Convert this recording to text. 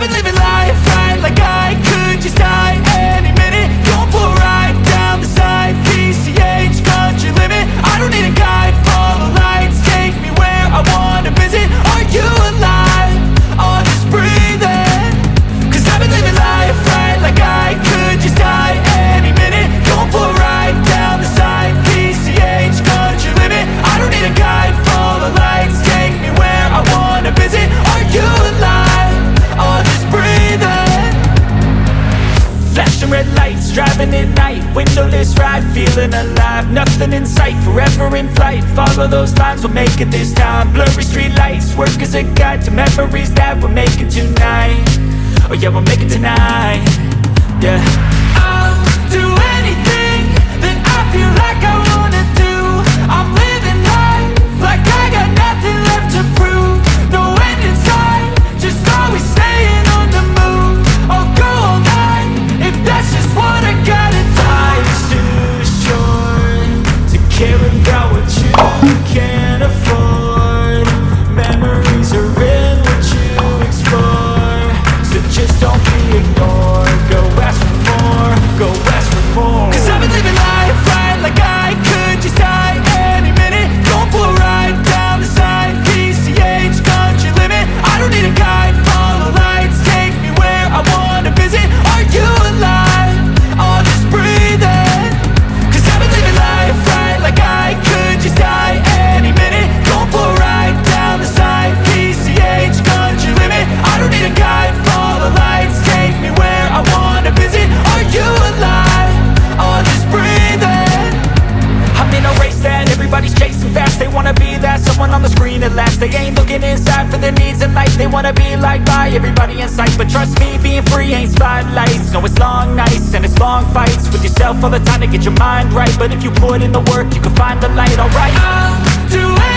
been living life right like I could just die any minute. Going for a ride down the side, PCH, country limit. I don't need a guide, follow lights, take me where I wanna visit. Are you alive? Or just breathing? Cause I've been living life right like I could just die any minute. Going for a ride down the side, PCH, country limit. I don't need a guide, follow lights, take me where I wanna visit. Are you alive? Or just breathing? Flashing red lights, driving at night, windowless ride, feeling alive. Nothing in sight, forever in flight. Follow those lines, we'll make it this time. Blurry street lights, work as a guide to memories that we're making tonight. Oh yeah, we'll make it tonight. Yeah, I'll do anything that I feel like I wanna do. I'm living life like I got nothing left to prove. No end in sight, just always staying on the move. I'll go all night if that's just what I gotta do. Life's too short to care about what you can't afford. Memories are in what you explore, so just don't be ignored. Go ask for more, go ask for more. Cause I've been living life right like I could just die any minute. Going for a ride down the side, PCH, country limit. I don't need a guide, follow lights, take me where I wanna visit. Are you alive? Or just breathing? Cause I've been living life right like I could just die any minute. Going for a ride down the side, PCH, country limit. I don't need a guide, follow lights, take me where I wanna visit. Are you alive? Or just breathing? I'm in a race that everybody's chasing fast. They wanna be that someone on the screen at last. They ain't looking inside for their needs in life. They wanna be liked by everybody in sight. But trust me, being free ain't spotlights. No, it's long nights and it's long fights with yourself all the time to get your mind right. But if you put in the work, you can find the light, alright? I'll do it.